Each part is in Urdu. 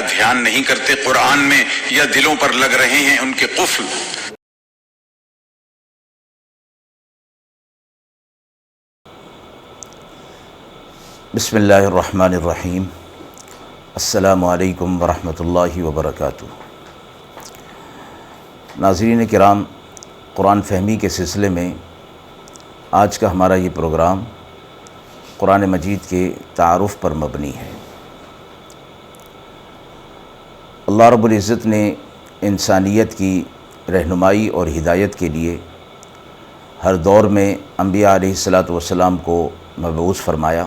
دھیان نہیں کرتے قرآن میں یا دلوں پر لگ رہے ہیں ان کے قفل؟ بسم اللہ الرحمن الرحیم۔ السلام علیکم ورحمۃ اللہ وبرکاتہ۔ ناظرین کرام، قرآن فہمی کے سلسلے میں آج کا ہمارا یہ پروگرام قرآن مجید کے تعارف پر مبنی ہے۔ اللہ رب العزت نے انسانیت کی رہنمائی اور ہدایت کے لیے ہر دور میں انبیاء علیہ الصلاۃ والسلام کو مبعوث فرمایا۔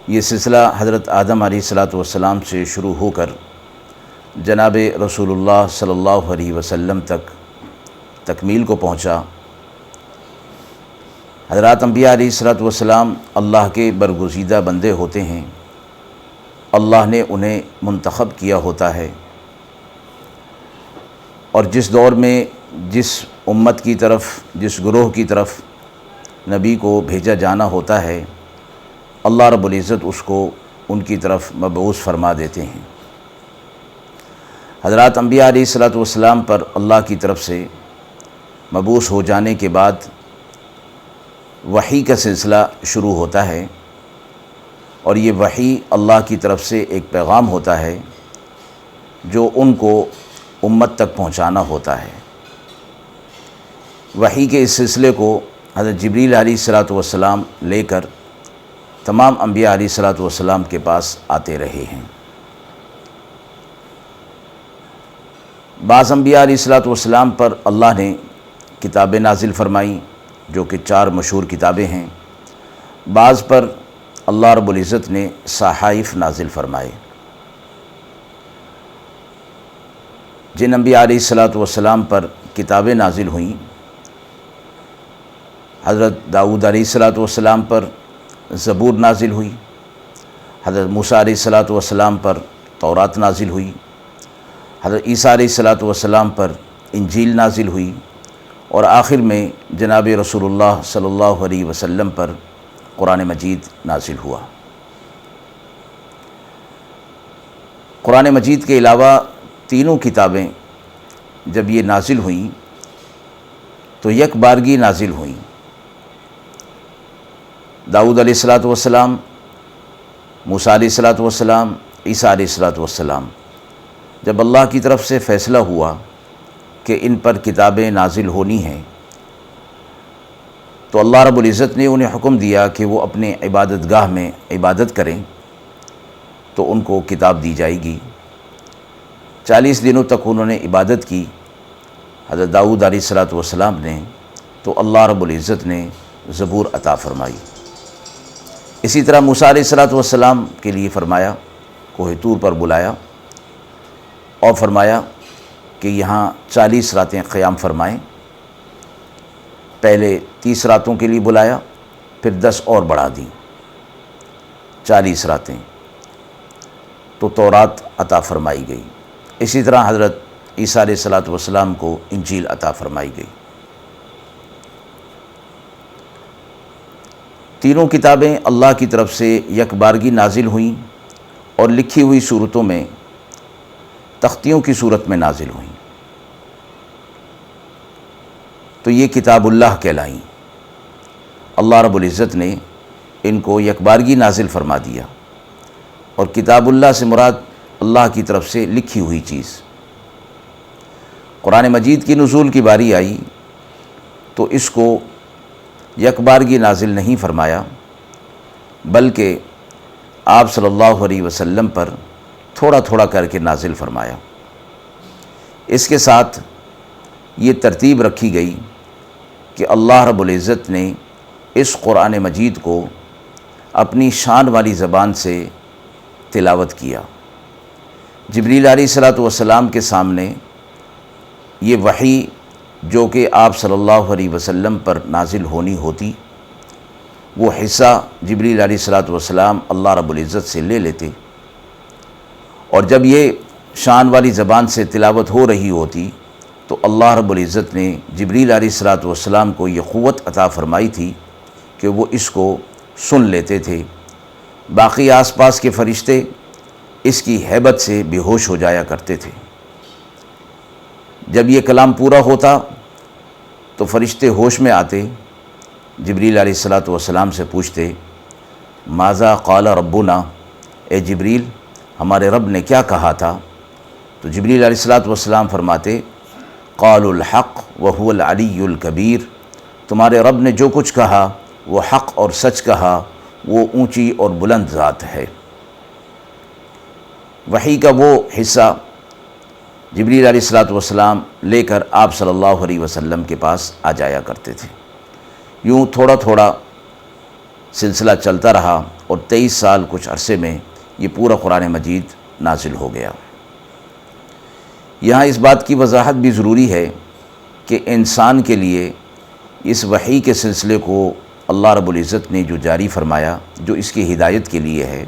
یہ سلسلہ حضرت آدم علیہ الصلاۃ والسلام سے شروع ہو کر جناب رسول اللہ صلی اللہ علیہ وسلم تک تکمیل کو پہنچا۔ حضرات انبیاء علیہ الصلاۃ والسلام اللہ کے برگزیدہ بندے ہوتے ہیں، اللہ نے انہیں منتخب کیا ہوتا ہے، اور جس دور میں جس امت کی طرف، جس گروہ کی طرف نبی کو بھیجا جانا ہوتا ہے، اللہ رب العزت اس کو ان کی طرف مبعوث فرما دیتے ہیں۔ حضرات انبیاء علیہ الصلاۃ والسلام پر اللہ کی طرف سے مبعوث ہو جانے کے بعد وحی کا سلسلہ شروع ہوتا ہے، اور یہ وحی اللہ کی طرف سے ایک پیغام ہوتا ہے جو ان کو امت تک پہنچانا ہوتا ہے۔ وحی کے اس سلسلے کو حضرت جبریل علیہ الصلاۃ والسلام لے کر تمام انبیاء علیہ الصلاۃ والسلام کے پاس آتے رہے ہیں۔ بعض انبیاء علیہ الصلاۃ والسلام پر اللہ نے کتابیں نازل فرمائیں جو کہ 4 مشہور کتابیں ہیں۔ بعض پر اللہ رب العزت نے صحائف نازل فرمائے۔ جن انبیاء علیہ الصلاۃ والسلام پر کتابیں نازل ہوئیں، حضرت داؤد علیہ الصلاۃ والسلام پر زبور نازل ہوئی، حضرت موسیٰ علیہ الصلاۃ والسلام پر تورات نازل ہوئی، حضرت عیسیٰ علیہ الصلاۃ والسلام پر انجیل نازل ہوئی، اور آخر میں جناب رسول اللہ صلی اللہ علیہ وسلم پر قرآن مجید نازل ہوا۔ قرآن مجید کے علاوہ تینوں کتابیں جب یہ نازل ہوئیں تو یک بارگی نازل ہوئیں۔ داؤد علیہ الصلاۃ والسلام، موسیٰ علیہ الصلاۃ والسلام، عیسیٰ علیہ الصلاۃ والسلام، جب اللہ کی طرف سے فیصلہ ہوا کہ ان پر کتابیں نازل ہونی ہیں تو اللہ رب العزت نے انہیں حکم دیا کہ وہ اپنے عبادت گاہ میں عبادت کریں، تو ان کو کتاب دی جائے گی۔ 40 دنوں تک انہوں نے عبادت کی حضرت داؤد علیہ الصلاۃ والسلام نے، تو اللہ رب العزت نے زبور عطا فرمائی۔ اسی طرح موسیٰ علیہ الصلاۃ والسلام کے لیے فرمایا، کوہ طور پر بلایا اور فرمایا کہ یہاں 40 راتیں قیام فرمائیں۔ پہلے 30 راتوں کے لیے بلایا، پھر 10 اور بڑھا دیں، 40 راتیں، تو تورات عطا فرمائی گئی۔ اسی طرح حضرت عیسیٰ علیہ الصلاۃ والسلام کو انجیل عطا فرمائی گئی۔ تینوں کتابیں اللہ کی طرف سے یک بارگی نازل ہوئیں اور لکھی ہوئی صورتوں میں، تختیوں کی صورت میں نازل ہوئیں، تو یہ کتاب اللہ کہلائیں۔ اللہ رب العزت نے ان کو یک بارگی نازل فرما دیا، اور کتاب اللہ سے مراد اللہ کی طرف سے لکھی ہوئی چیز۔ قرآن مجید کی نزول کی باری آئی تو اس کو یک بارگی نازل نہیں فرمایا، بلکہ آپ صلی اللہ علیہ وسلم پر تھوڑا تھوڑا کر کے نازل فرمایا۔ اس کے ساتھ یہ ترتیب رکھی گئی کہ اللہ رب العزت نے اس قرآن مجید کو اپنی شان والی زبان سے تلاوت کیا۔ جبریل علیہ الصلاۃ والسلام کے سامنے یہ وحی جو کہ آپ صلی اللہ علیہ وسلم پر نازل ہونی ہوتی، وہ حصہ جبریل علیہ الصلاۃ والسلام اللہ رب العزت سے لے لیتے، اور جب یہ شان والی زبان سے تلاوت ہو رہی ہوتی تو اللہ رب العزت نے جبریل علیہ الصلاۃ والسلام کو یہ قوت عطا فرمائی تھی کہ وہ اس کو سن لیتے تھے۔ باقی آس پاس کے فرشتے اس کی ہیبت سے بے ہوش ہو جایا کرتے تھے۔ جب یہ کلام پورا ہوتا تو فرشتے ہوش میں آتے، جبریل علیہ السلام سے پوچھتے ماذا قال ربنا، اے جبریل ہمارے رب نے کیا کہا تھا؟ تو جبریل علیہ السلام فرماتے قالوا الحق وهو العلی الکبیر، تمہارے رب نے جو کچھ کہا وہ حق اور سچ کہا، وہ اونچی اور بلند ذات ہے۔ وحی کا وہ حصہ جبریل علیہ السلام لے کر آپ صلی اللہ علیہ وسلم کے پاس آ جایا کرتے تھے۔ یوں تھوڑا تھوڑا سلسلہ چلتا رہا اور 23 سال کچھ عرصے میں یہ پورا قرآن مجید نازل ہو گیا۔ یہاں اس بات کی وضاحت بھی ضروری ہے کہ انسان کے لیے اس وحی کے سلسلے کو اللہ رب العزت نے جو جاری فرمایا، جو اس کی ہدایت کے لیے ہے،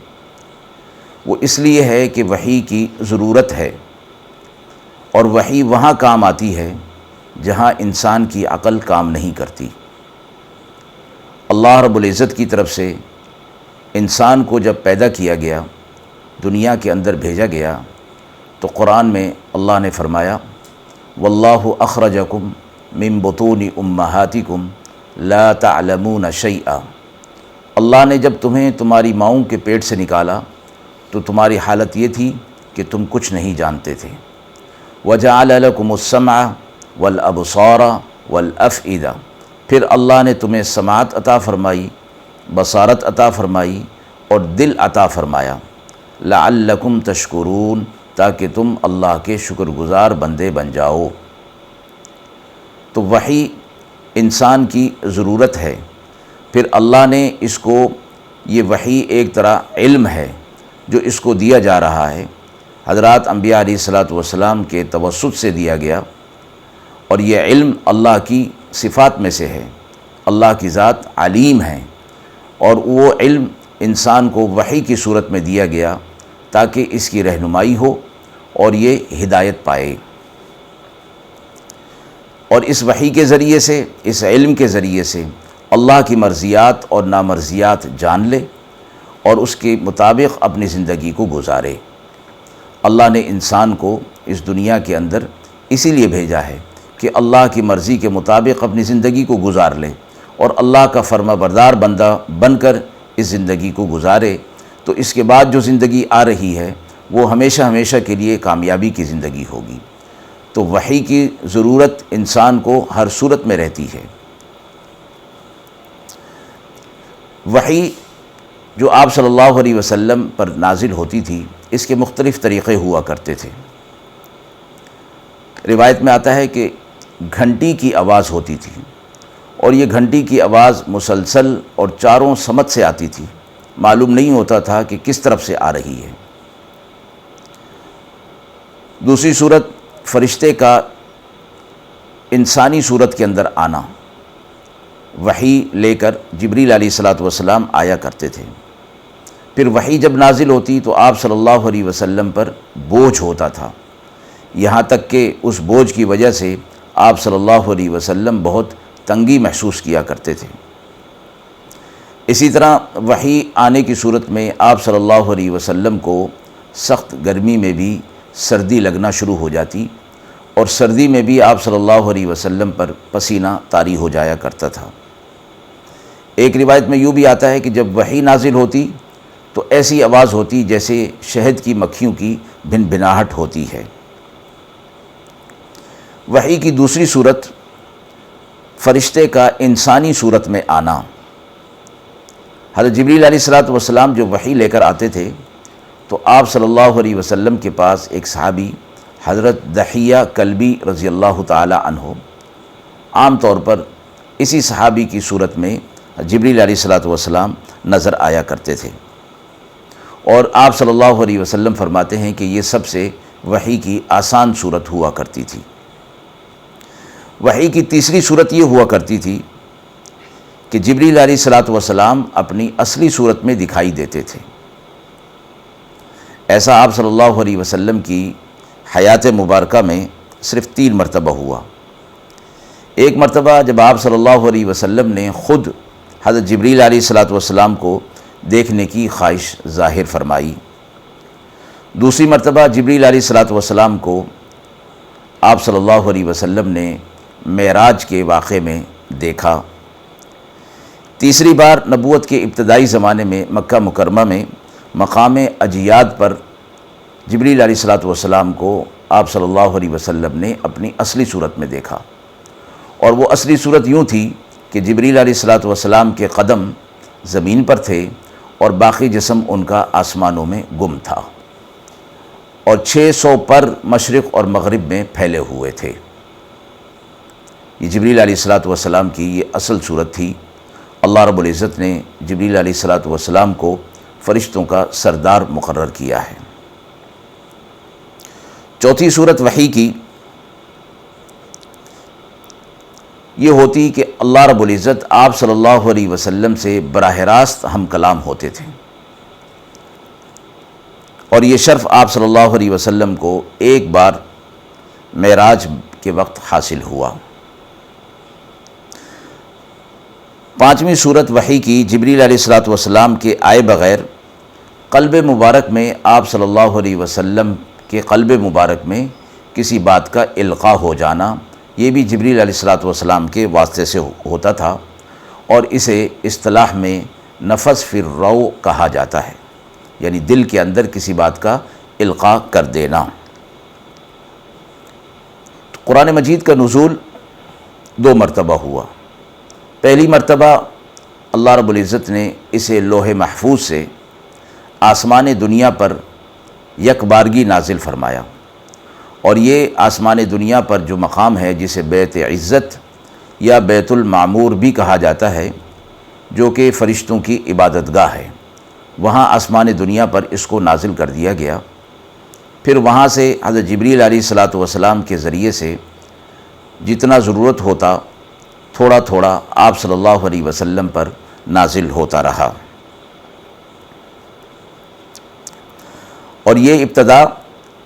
وہ اس لیے ہے کہ وحی کی ضرورت ہے، اور وحی وہاں کام آتی ہے جہاں انسان کی عقل کام نہیں کرتی۔ اللہ رب العزت کی طرف سے انسان کو جب پیدا کیا گیا، دنیا کے اندر بھیجا گیا، تو قرآن میں اللہ نے فرمایا واللہ اخرجکم من بطون امہاتکم لا تعلمون شیئا، اللہ نے جب تمہیں تمہاری ماؤں کے پیٹ سے نکالا تو تمہاری حالت یہ تھی کہ تم کچھ نہیں جانتے تھے۔ وجعل لکم السمع والابصار والافئدہ، پھر اللہ نے تمہیں سماعت عطا فرمائی، بصارت عطا فرمائی اور دل عطا فرمایا، لعلکم تشکرون، تاکہ تم اللہ کے شکر گزار بندے بن جاؤ۔ تو وحی انسان کی ضرورت ہے، پھر اللہ نے اس کو، یہ وحی ایک طرح علم ہے جو اس کو دیا جا رہا ہے، حضرات انبیاء علیہ السلام کے توسط سے دیا گیا، اور یہ علم اللہ کی صفات میں سے ہے۔ اللہ کی ذات علیم ہے، اور وہ علم انسان کو وحی کی صورت میں دیا گیا تاکہ اس کی رہنمائی ہو اور یہ ہدایت پائے، اور اس وحی کے ذریعے سے، اس علم کے ذریعے سے اللہ کی مرضیات اور نامرضیات جان لے اور اس کے مطابق اپنی زندگی کو گزارے۔ اللہ نے انسان کو اس دنیا کے اندر اسی لیے بھیجا ہے کہ اللہ کی مرضی کے مطابق اپنی زندگی کو گزار لے اور اللہ کا فرما بردار بندہ بن کر اس زندگی کو گزارے، تو اس کے بعد جو زندگی آ رہی ہے وہ ہمیشہ ہمیشہ کے لیے کامیابی کی زندگی ہوگی۔ تو وحی کی ضرورت انسان کو ہر صورت میں رہتی ہے۔ وحی جو آپ صلی اللہ علیہ وسلم پر نازل ہوتی تھی، اس کے مختلف طریقے ہوا کرتے تھے۔ روایت میں آتا ہے کہ گھنٹی کی آواز ہوتی تھی، اور یہ گھنٹی کی آواز مسلسل اور چاروں سمت سے آتی تھی، معلوم نہیں ہوتا تھا کہ کس طرف سے آ رہی ہے۔ دوسری صورت فرشتے کا انسانی صورت کے اندر آنا، وحی لے کر جبریل علیہ السلام آیا کرتے تھے۔ پھر وحی جب نازل ہوتی تو آپ صلی اللہ علیہ وسلم پر بوجھ ہوتا تھا، یہاں تک کہ اس بوجھ کی وجہ سے آپ صلی اللہ علیہ وسلم بہت تنگی محسوس کیا کرتے تھے۔ اسی طرح وحی آنے کی صورت میں آپ صلی اللہ علیہ وسلم کو سخت گرمی میں بھی سردی لگنا شروع ہو جاتی، اور سردی میں بھی آپ صلی اللہ علیہ وسلم پر پسینہ طاری ہو جایا کرتا تھا۔ ایک روایت میں یوں بھی آتا ہے کہ جب وحی نازل ہوتی تو ایسی آواز ہوتی جیسے شہد کی مکھیوں کی بھن بھناہٹ ہوتی ہے۔ وحی کی دوسری صورت فرشتے کا انسانی صورت میں آنا۔ حضرت جبریل علیہ السلام جو وحی لے کر آتے تھے تو آپ صلی اللہ علیہ وسلم کے پاس ایک صحابی حضرت دحیہ کلبی رضی اللہ تعالی عنہ، عام طور پر اسی صحابی کی صورت میں جبریل علیہ السلام نظر آیا کرتے تھے، اور آپ صلی اللہ علیہ وسلم فرماتے ہیں کہ یہ سب سے وحی کی آسان صورت ہوا کرتی تھی۔ وحی کی تیسری صورت یہ ہوا کرتی تھی کہ جبریل علیہ السلام اپنی اصلی صورت میں دکھائی دیتے تھے۔ ایسا آپ صلی اللہ علیہ وسلم کی حیات مبارکہ میں صرف 3 مرتبہ ہوا۔ ایک مرتبہ جب آپ صلی اللہ علیہ وسلم نے خود حضرت جبریل علیہ السلام کو دیکھنے کی خواہش ظاہر فرمائی، دوسری مرتبہ جبریل علیہ الصلوۃ والسلام کو آپ صلی اللہ علیہ وسلم نے معراج کے واقعے میں دیکھا۔ تیسری بار نبوت کے ابتدائی زمانے میں مکہ مکرمہ میں مقام اجیاد پر جبریل علیہ الصلوۃ والسلام کو آپ صلی اللہ علیہ وسلم نے اپنی اصلی صورت میں دیکھا، اور وہ اصلی صورت یوں تھی کہ جبریل علیہ الصلوۃ والسلام کے قدم زمین پر تھے اور باقی جسم ان کا آسمانوں میں گم تھا، اور 600 پر مشرق اور مغرب میں پھیلے ہوئے تھے۔ یہ جبریل علیہ الصلوۃ والسلام کی یہ اصل صورت تھی۔ اللہ رب العزت نے جبریل علیہ الصلوۃ والسلام کو فرشتوں کا سردار مقرر کیا ہے۔ چوتھی صورت وحی کی یہ ہوتی کہ اللہ رب العزت آپ صلی اللہ علیہ وسلم سے براہ راست ہم کلام ہوتے تھے، اور یہ شرف آپ صلی اللہ علیہ وسلم کو ایک بار معراج کے وقت حاصل ہوا۔ پانچویں صورت وحی کی جبریل علیہ الصلوۃ والسلام کے آئے بغیر قلب مبارک میں آپ صلی اللہ علیہ وسلم کے قلب مبارک میں کسی بات کا القاء ہو جانا، یہ بھی جبریل علیہ الصلوۃ والسلام کے واسطے سے ہوتا تھا، اور اسے اصطلاح میں نفس فی الروع کہا جاتا ہے، یعنی دل کے اندر کسی بات کا القاء کر دینا۔ قرآن مجید کا نزول 2 مرتبہ ہوا۔ پہلی مرتبہ اللہ رب العزت نے اسے لوح محفوظ سے آسمان دنیا پر یک بارگی نازل فرمایا، اور یہ آسمان دنیا پر جو مقام ہے جسے بیت عزت یا بیت المعمور بھی کہا جاتا ہے، جو کہ فرشتوں کی عبادت گاہ ہے، وہاں آسمان دنیا پر اس کو نازل کر دیا گیا۔ پھر وہاں سے حضرت جبریل علیہ الصلوۃ والسلام کے ذریعے سے جتنا ضرورت ہوتا تھوڑا تھوڑا آپ صلی اللہ علیہ وسلم پر نازل ہوتا رہا، اور یہ ابتدا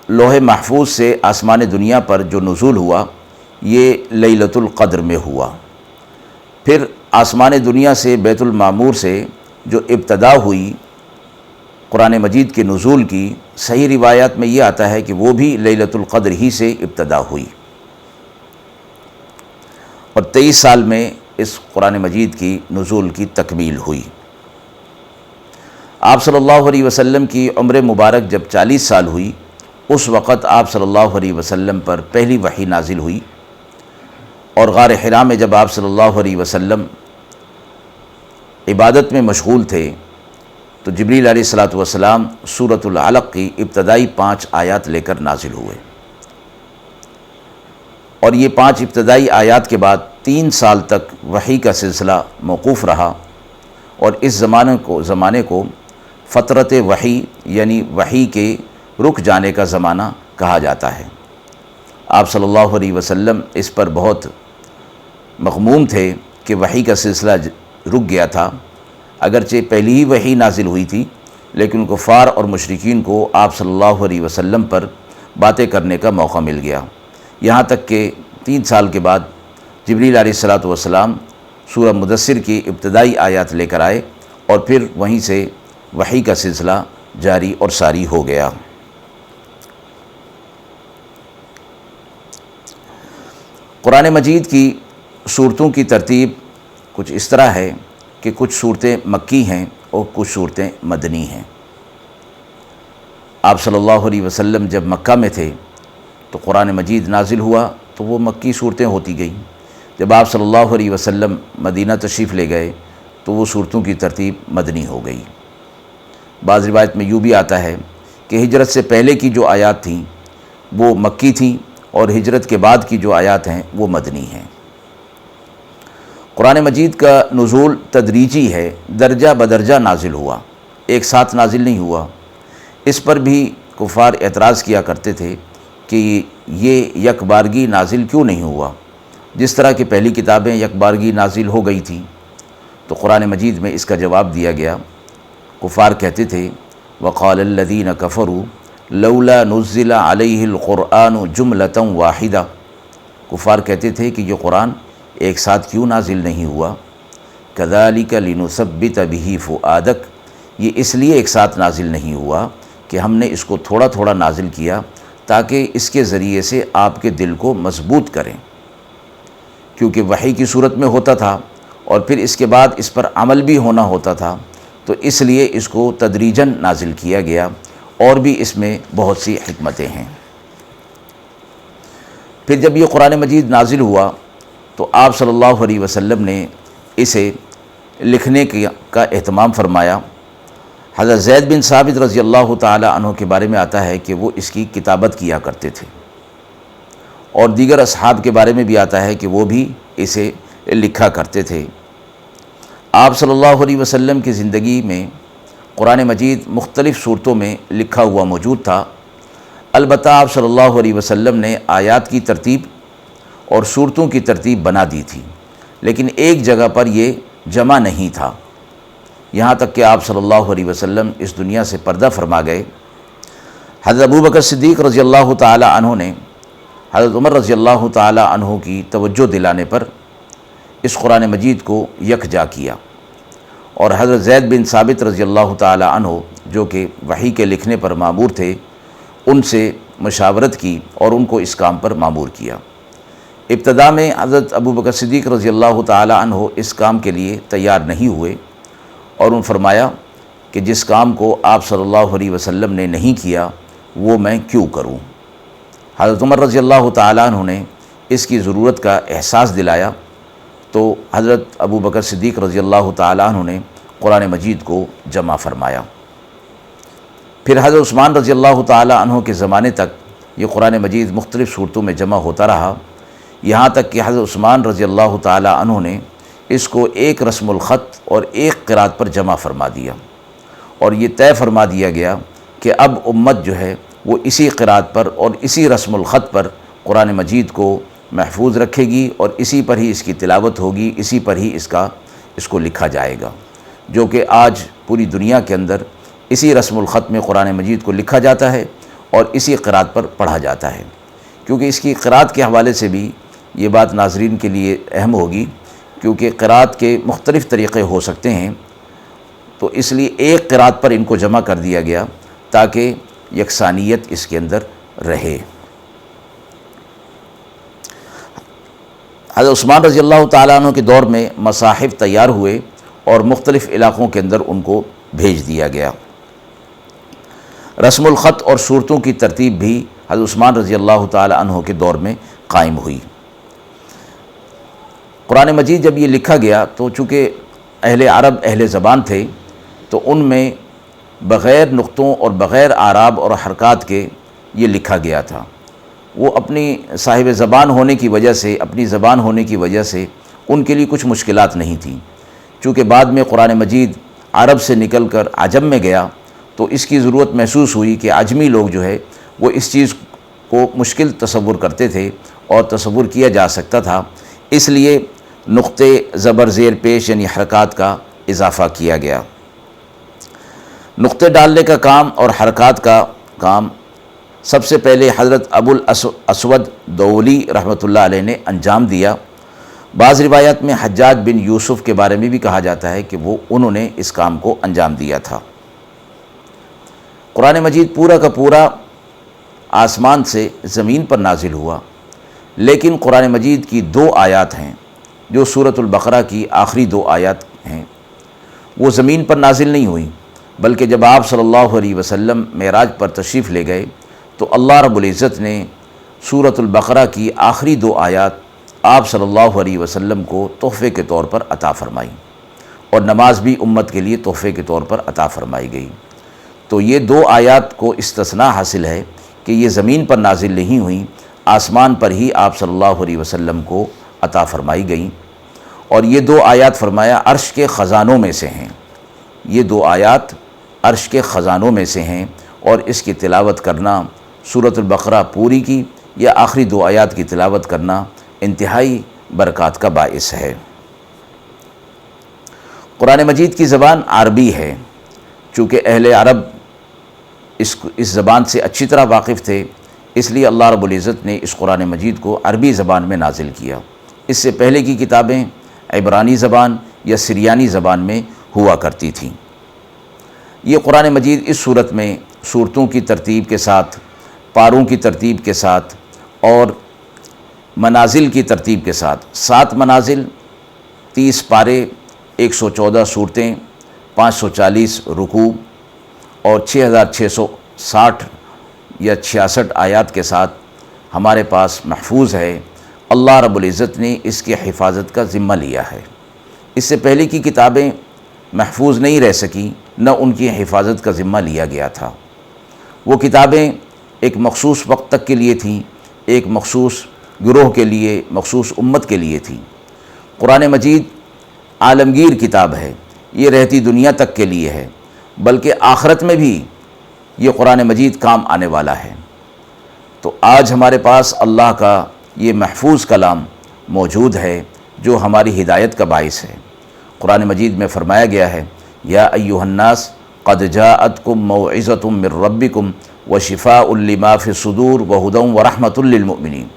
لوح محفوظ سے آسمان دنیا پر جو نزول ہوا یہ لیلۃ القدر میں ہوا۔ پھر آسمان دنیا سے بیت المعمور سے جو ابتدا ہوئی قرآن مجید کے نزول کی، صحیح روایات میں یہ آتا ہے کہ وہ بھی لیلۃ القدر ہی سے ابتدا ہوئی، اور 23 سال میں اس قرآن مجید کی نزول کی تکمیل ہوئی۔ آپ صلی اللہ علیہ وسلم کی عمر مبارک جب 40 سال ہوئی، اس وقت آپ صلی اللہ علیہ وسلم پر پہلی وحی نازل ہوئی، اور غار حرا میں جب آپ صلی اللہ علیہ وسلم عبادت میں مشغول تھے تو جبریل علیہ الصلوۃ والسلام سورۃ العلق کی ابتدائی 5 آیات لے کر نازل ہوئے، اور یہ 5 ابتدائی آیات کے بعد 3 سال تک وحی کا سلسلہ موقوف رہا، اور اس زمانے کو فترت وحی یعنی وحی کے رک جانے کا زمانہ کہا جاتا ہے۔ آپ صلی اللہ علیہ وسلم اس پر بہت مغموم تھے کہ وحی کا سلسلہ رک گیا تھا، اگرچہ پہلی ہی وحی نازل ہوئی تھی، لیکن کفار اور مشرکین کو آپ صلی اللہ علیہ وسلم پر باتیں کرنے کا موقع مل گیا، یہاں تک کہ 3 سال کے بعد جبریل علیہ الصلوۃ والسلام سورہ مدثر کی ابتدائی آیات لے کر آئے، اور پھر وہیں سے وحی کا سلسلہ جاری اور ساری ہو گیا۔ قرآن مجید کی صورتوں کی ترتیب کچھ اس طرح ہے کہ کچھ صورتیں مکی ہیں اور کچھ صورتیں مدنی ہیں۔ آپ صلی اللہ علیہ وسلم جب مکہ میں تھے تو قرآن مجید نازل ہوا تو وہ مکی صورتیں ہوتی گئیں۔ جب آپ صلی اللہ علیہ وسلم مدینہ تشریف لے گئے تو وہ صورتوں کی ترتیب مدنی ہو گئی۔ بعض روایت میں یوں بھی آتا ہے کہ ہجرت سے پہلے کی جو آیات تھیں وہ مکی تھیں، اور ہجرت کے بعد کی جو آیات ہیں وہ مدنی ہیں۔ قرآن مجید کا نزول تدریجی ہے، درجہ بدرجہ نازل ہوا، ایک ساتھ نازل نہیں ہوا۔ اس پر بھی کفار اعتراض کیا کرتے تھے کہ یہ یک بارگی نازل کیوں نہیں ہوا، جس طرح کی پہلی کتابیں یک بارگی نازل ہو گئی تھیں۔ تو قرآن مجید میں اس کا جواب دیا گیا۔ کفار کہتے تھے وقال الذین کفروا لولا نزل علیہ القرآن جملۃ واحدہ، کفار کہتے تھے کہ یہ قرآن ایک ساتھ کیوں نازل نہیں ہوا۔ کذالک لنثبت بہ فؤادک، یہ اس لیے ایک ساتھ نازل نہیں ہوا کہ ہم نے اس کو تھوڑا تھوڑا نازل کیا تاکہ اس کے ذریعے سے آپ کے دل کو مضبوط کریں، کیونکہ وحی کی صورت میں ہوتا تھا اور پھر اس کے بعد اس پر عمل بھی ہونا ہوتا تھا، تو اس لیے اس کو تدریجاً نازل کیا گیا، اور بھی اس میں بہت سی حکمتیں ہیں۔ پھر جب یہ قرآن مجید نازل ہوا تو آپ صلی اللہ علیہ وسلم نے اسے لکھنے کا اہتمام فرمایا۔ حضرت زید بن ثابت رضی اللہ تعالی عنہ کے بارے میں آتا ہے کہ وہ اس کی کتابت کیا کرتے تھے، اور دیگر اصحاب کے بارے میں بھی آتا ہے کہ وہ بھی اسے لکھا کرتے تھے۔ آپ صلی اللہ علیہ وسلم کی زندگی میں قرآن مجید مختلف صورتوں میں لکھا ہوا موجود تھا، البتہ آپ صلی اللہ علیہ وسلم نے آیات کی ترتیب اور صورتوں کی ترتیب بنا دی تھی، لیکن ایک جگہ پر یہ جمع نہیں تھا، یہاں تک کہ آپ صلی اللہ علیہ وسلم اس دنیا سے پردہ فرما گئے۔ حضرت ابوبکر صدیق رضی اللہ تعالی عنہ نے حضرت عمر رضی اللہ تعالی عنہ کی توجہ دلانے پر اس قرآن مجید کو یکجا کیا، اور حضرت زید بن ثابت رضی اللہ تعالی عنہ جو کہ وحی کے لکھنے پر مامور تھے، ان سے مشاورت کی اور ان کو اس کام پر مامور کیا۔ ابتدا میں حضرت ابوبکر صدیق رضی اللہ تعالی عنہ اس کام کے لیے تیار نہیں ہوئے، اور ان فرمایا کہ جس کام کو آپ صلی اللہ علیہ وسلم نے نہیں کیا وہ میں کیوں کروں۔ حضرت عمر رضی اللہ تعالی عنہ نے اس کی ضرورت کا احساس دلایا، تو حضرت ابوبکر صدیق رضی اللہ تعالی عنہ نے قرآن مجید کو جمع فرمایا۔ پھر حضرت عثمان رضی اللہ تعالی عنہ کے زمانے تک یہ قرآن مجید مختلف صورتوں میں جمع ہوتا رہا، یہاں تک کہ حضرت عثمان رضی اللہ تعالی عنہ نے اس کو ایک رسم الخط اور ایک قرات پر جمع فرما دیا، اور یہ طے فرما دیا گیا کہ اب امت جو ہے وہ اسی قرات پر اور اسی رسم الخط پر قرآن مجید کو محفوظ رکھے گی، اور اسی پر ہی اس کی تلاوت ہوگی، اسی پر ہی اس کو لکھا جائے گا، جو کہ آج پوری دنیا کے اندر اسی رسم الخط میں قرآن مجید کو لکھا جاتا ہے اور اسی قرات پر پڑھا جاتا ہے۔ کیونکہ اس کی قرات کے حوالے سے بھی یہ بات ناظرین کے لیے اہم ہوگی، کیونکہ قرات کے مختلف طریقے ہو سکتے ہیں، تو اس لیے ایک قرات پر ان کو جمع کر دیا گیا تاکہ یکسانیت اس کے اندر رہے۔ حضرت عثمان رضی اللہ تعالیٰ عنہ کے دور میں مصاحف تیار ہوئے اور مختلف علاقوں کے اندر ان کو بھیج دیا گیا۔ رسم الخط اور صورتوں کی ترتیب بھی حضرت عثمان رضی اللہ تعالیٰ عنہ کے دور میں قائم ہوئی۔ قرآن مجید جب یہ لکھا گیا تو چونکہ اہل عرب اہل زبان تھے، تو ان میں بغیر نقطوں اور بغیر اعراب اور حرکات کے یہ لکھا گیا تھا۔ وہ اپنی صاحب زبان ہونے کی وجہ سے، اپنی زبان ہونے کی وجہ سے ان کے لیے کچھ مشکلات نہیں تھیں۔ چونکہ بعد میں قرآن مجید عرب سے نکل کر عجم میں گیا، تو اس کی ضرورت محسوس ہوئی کہ عجمی لوگ جو ہے وہ اس چیز کو مشکل تصور کرتے تھے اور تصور کیا جا سکتا تھا، اس لیے نقطے، زبر زیر پیش یعنی حرکات کا اضافہ کیا گیا۔ نقطے ڈالنے کا کام اور حرکات کا کام سب سے پہلے حضرت ابو الاسود دولی رحمۃ اللہ علیہ نے انجام دیا۔ بعض روایات میں حجاج بن یوسف کے بارے میں بھی کہا جاتا ہے کہ انہوں نے اس کام کو انجام دیا تھا۔ قرآن مجید پورا کا پورا آسمان سے زمین پر نازل ہوا، لیکن قرآن مجید کی 2 آیات ہیں جو سورۃ البقرہ کی آخری 2 آیات ہیں، وہ زمین پر نازل نہیں ہوئیں، بلکہ جب آپ صلی اللہ علیہ وسلم معراج پر تشریف لے گئے تو اللہ رب العزت نے سورۃ البقرہ کی آخری 2 آیات آپ صلی اللہ علیہ وسلم کو تحفے کے طور پر عطا فرمائی، اور نماز بھی امت کے لیے تحفے کے طور پر عطا فرمائی گئی۔ تو یہ 2 آیات کو استثناء حاصل ہے کہ یہ زمین پر نازل نہیں ہوئیں، آسمان پر ہی آپ صلی اللہ علیہ وسلم کو عطا فرمائی گئیں، اور یہ 2 آیات فرمایا عرش کے خزانوں میں سے ہیں۔ یہ 2 آیات عرش کے خزانوں میں سے ہیں، اور اس کی تلاوت کرنا سورۃ البقرہ پوری کی یا آخری 2 آیات کی تلاوت کرنا انتہائی برکات کا باعث ہے۔ قرآن مجید کی زبان عربی ہے، چونکہ اہل عرب اس زبان سے اچھی طرح واقف تھے، اس لیے اللہ رب العزت نے اس قرآن مجید کو عربی زبان میں نازل کیا۔ اس سے پہلے کی کتابیں عبرانی زبان یا سریانی زبان میں ہوا کرتی تھیں۔ یہ قرآن مجید اس صورت میں صورتوں کی ترتیب کے ساتھ، پاروں کی ترتیب کے ساتھ اور منازل کی ترتیب کے ساتھ 7 منازل، 30 پارے، 114 صورتیں، 540 رکوع اور 6660 یا 66 آیات کے ساتھ ہمارے پاس محفوظ ہے۔ اللہ رب العزت نے اس کی حفاظت کا ذمہ لیا ہے۔ اس سے پہلے کی کتابیں محفوظ نہیں رہ سکیں، نہ ان کی حفاظت کا ذمہ لیا گیا تھا۔ وہ کتابیں ایک مخصوص وقت تک کے لیے تھیں، ایک مخصوص گروہ کے لیے، مخصوص امت کے لیے تھیں۔ قرآن مجید عالمگیر کتاب ہے، یہ رہتی دنیا تک کے لیے ہے، بلکہ آخرت میں بھی یہ قرآن مجید کام آنے والا ہے۔ تو آج ہمارے پاس اللہ کا یہ محفوظ کلام موجود ہے جو ہماری ہدایت کا باعث ہے۔ قرآن مجید میں فرمایا گیا ہے، یا ایھا الناس قد جاءتکم موعظۃ من ربکم وشفاء لما فی الصدور وہدی ورحمۃ للمؤمنین۔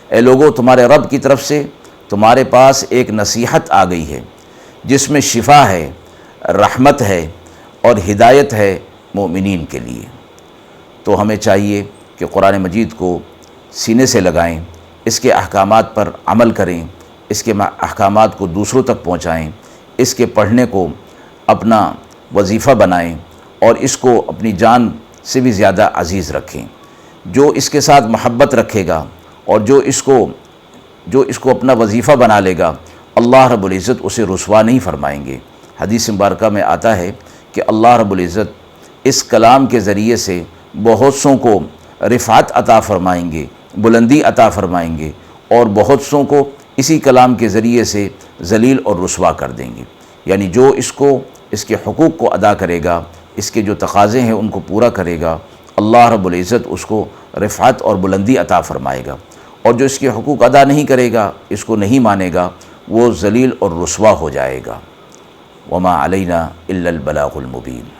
اے لوگو، تمہارے رب کی طرف سے تمہارے پاس ایک نصیحت آ گئی ہے جس میں شفا ہے، رحمت ہے اور ہدایت ہے مومنین کے لیے۔ تو ہمیں چاہیے کہ قرآن مجید کو سینے سے لگائیں، اس کے احکامات پر عمل کریں، اس کے احکامات کو دوسروں تک پہنچائیں، اس کے پڑھنے کو اپنا وظیفہ بنائیں اور اس کو اپنی جان سے بھی زیادہ عزیز رکھیں۔ جو اس کے ساتھ محبت رکھے گا اور جو اس کو اپنا وظیفہ بنا لے گا، اللہ رب العزت اسے رسوا نہیں فرمائیں گے۔ حدیث مبارکہ میں آتا ہے کہ اللہ رب العزت اس کلام کے ذریعے سے بہت سوں کو رفعت عطا فرمائیں گے، بلندی عطا فرمائیں گے، اور بہت سوں کو اسی کلام کے ذریعے سے ذلیل اور رسوا کر دیں گے۔ یعنی جو اس کے حقوق کو ادا کرے گا، اس کے جو تقاضے ہیں ان کو پورا کرے گا، اللہ رب العزت اس کو رفعت اور بلندی عطا فرمائے گا، اور جو اس کے حقوق ادا نہیں کرے گا، اس کو نہیں مانے گا، وہ ذلیل اور رسوا ہو جائے گا۔ وما علینا الا البلاغ المبین۔